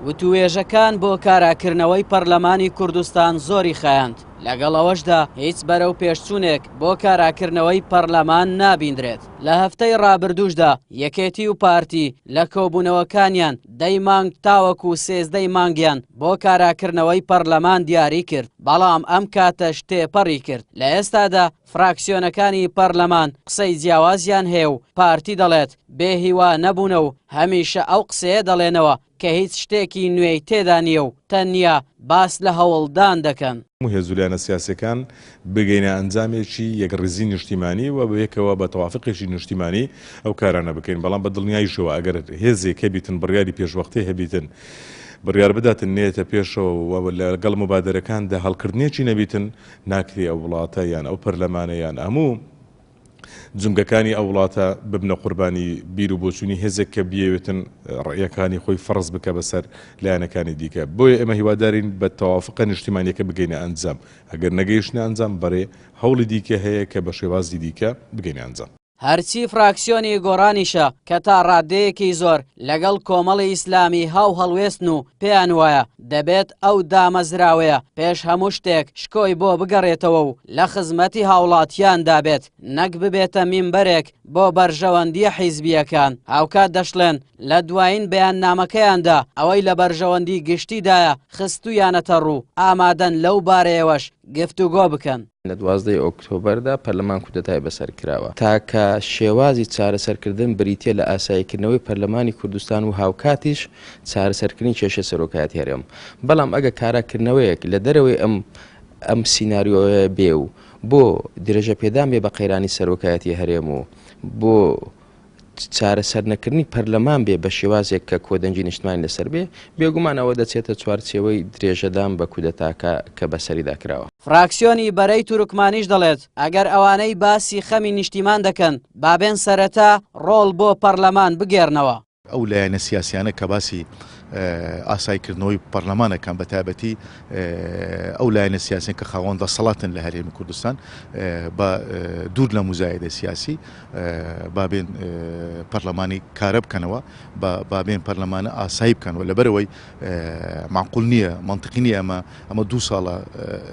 وتوێژەکان بۆ کاراکردنەوەی پەرلەمانی کوردستان زۆری خایاند. لەگەڵ ئەوەشدا هیچ بەرەو پێشچوونێک بۆ کاراکردنەوەی پەرلەمان نابیندرێت. لە هەفتەی ڕابردووشدا یەکێتی و پارتی لە کۆبوونەوەکانیان 10 مانگ تاوەکو 13 مانگیان بۆ کاراکردنەوەی پەرلەمان دیاری کرد، بەڵام ئەم کاتەش تێپەڕی کرد. لە ئێستادا فراکسیۆنەکانی پەرلەمان قسەی جیاوازیان هەیە و پارتی دەڵێت بێهیوا نەبوونە و هەمیشە ئەو قسەیە دەڵێنەوە کە هیچ شتێکی نوێی تێدا نییە و تەنیا باس لە هەوڵدان دەکەن. هێزولیانە سیاسەکان بگەینە ئەنجامێکی یەکڕزی نیشتیمانی و بەیەکەوە بە تەوافقێکی نیشتیمانی ئەو کارانە بکەین، بەڵام بە دڵنیاییشەوە ئەگەر هێزێک هەبیتن بڕیاری پێشوەختەی هەبیتن بڕیار بداتن نێتە پێشەوە لەگەڵ مبادرەکاندا هەڵکردنێکی نەبیتن ناکرێ ئەو وڵاتە یان ئەو پەرلەمانە یان هەموو جمگەکانی ئەو وڵاتە ببنە قوربانی بیر و بۆچوونی هێزێک کە بیەوێتن ڕێیەکانی خۆی فەرز بکە بەسەر لایەنەکانی دیکە. بۆیە ئێمە هیوادارین بە تەوافقە نیشتیمانیەکە بگەینە ئەنجام، ئەگەر نەگەیشتە ئەنجام بەڕێ هەوڵی دیکە هەیە کە بە شێوازی دیکە بگەینە ئەنجام. هەرچی فراکسیۆنی گۆڕانیشە کە تا ڕادەیەکی زۆر لەگەڵ کۆمەڵی ئیسلامی هاو هەڵوێستن و پێیان وایە دەبێت ئەو دامەزراوەیە پێش هەموو شتێک شکۆی بۆ بگەڕێتەوە و لە خزمەتی هاوڵاتیان دابێت، نەک ببێتە مینبەرێک بۆ بەرژەوەندیە حیزبیەکان. هاوکات دەشڵێن لە دوایین بەیاننامەکەیاندا ئەوەی لە بەرژەوەندی گشتیدایە خستویانەتە ڕوو، ئامادەن لەو بارەیەوەش گفتوگۆ بکەن. لە 12 ئۆکتۆبەردا پەرلەمان کودەتای بەسەر کراوە تاکە شێوازی چارەسەرکردن بریتە لە ئاساییکردنەوەی پەرلەمانی کوردستان و هاوکاتیش چارەسەرکردنی کێشە سەرۆکایەتی هەرێم. بەڵام ئەگە کاراکردنەوەیەک لە دەرەوەی ئەم سیناریۆیە بێ و بۆ درێژە پێدان بێ بە قەیرانی سەرۆکایەتی هەرێم و بۆ چارەسەر نەکردنی پەرلەمان بێ بە شێوازێک کە کۆدەنجی نیشتمانی لەسەر بێ، بێگومان ئەوە دەچێتە چوارچێوەی درێژەدان بە کودەتاکە کە بەسەریدا کراوە. فراکسیۆنی بەرەی تورکمانیش دەڵێت ئەگەر ئەوانەی باسی خەمی نیشتیمان دەکەن بابێن سەرەتا ڕۆڵ بۆ پەرلەمان بگێڕنەوە. ئەو لایەنە سیاسیانە کە باسی ئاساییکردنەوەی پەرلەمانەکان بە تایبەتی ئەو لایەنە سیاسیان کە خاوەن دەسەڵاتن لە هەرێمی کوردستان بە دوور لە موزایدە سیاسی بابێن پەرلەمانی کارە بکەنەوە، بابێن پەرلەمانە ئاسایی بکەنەوە. لەبەرەوەی معقول نییە، منطقی نییە ئەمە 2 ساڵە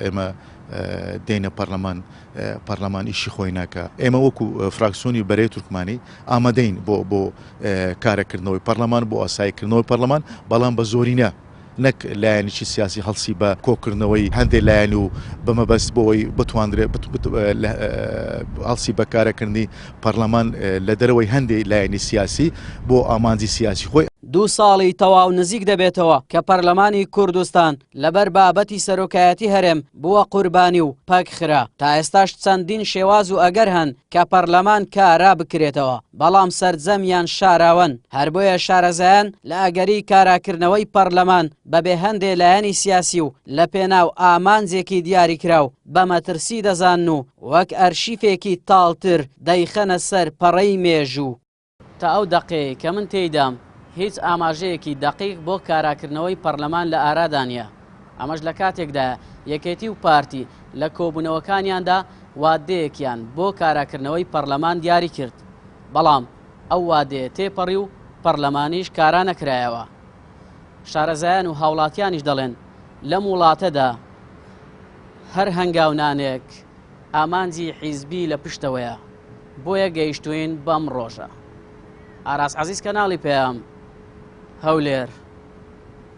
ئێمە دێنە پەرلەمان ئیشی خۆی ناکە. ئێمە وەکو فراکسیۆنی بەرەی تورکمانی ئامادەین بۆ کارەکردنەوەی پەرلەمان، بۆ ئاساییکردنەوەی پەرلەمان، بەڵام بە زۆرینە، نەک لایەنێکی سیاسی هەڵسی بە کۆکردنەوەی هەندێک لایەن و بەمەبەست بۆەوەی بتوانرێت هەڵسی بە کارەکردنی پەرلەمان لە دەرەوەی هەندێک لایەنی سیاسی بۆ ئامانجی سیاسی خۆی. 2 ساڵی تەواو نزیک دەبێتەوە کە پەرلەمانی کوردستان لەبەر بابەتی سەرۆکایەتی هەرێم بووە قوربانی و پەکخرا. تا ئێستاش چەندین شێواز و ئەگەر هەن کە پەرلەمان کارا بکرێتەوە، بەڵام سەرجەمیان شاراون. هەر بۆیە شارەزایان لە ئەگەری کاراکردنەوەی پەرلەمان بەبێ هەندێک لایەنی سیاسی و لە پێناو ئامانجێکی دیاریکراو بە مەترسی دەزان و وەک ئەرشیفێکی تاڵتر دەیخەنە سەر پەڕەی مێژوو. تا ئەو دەقەیە کە من تێیدام هیچ ئاماژەیەکی دقیق بۆ کاراکردنەوەی پەرلەمان لە ئارادانە. ئەمەش لە کاتێکدا یەکێتی و پارتی لە کۆبوونەوەکانیاندا وادەیەکیان بۆ کاراکردنەوەی پەرلەمان دیاری کرد، بەڵام ئەو وادەیە تێپەڕی و پەرلەمانیش کارا نەکرایەوە. شارەزایان و هاوڵاتیانیش دەڵێن لەم وڵاتەدا هەر هەنگاونانێک ئامانجی حیزبی لە پشتەوەیە، بۆیە گەیشتوین بەم ڕۆژە. ئاراس عەزیز کەناڵی پێیام هەولێر.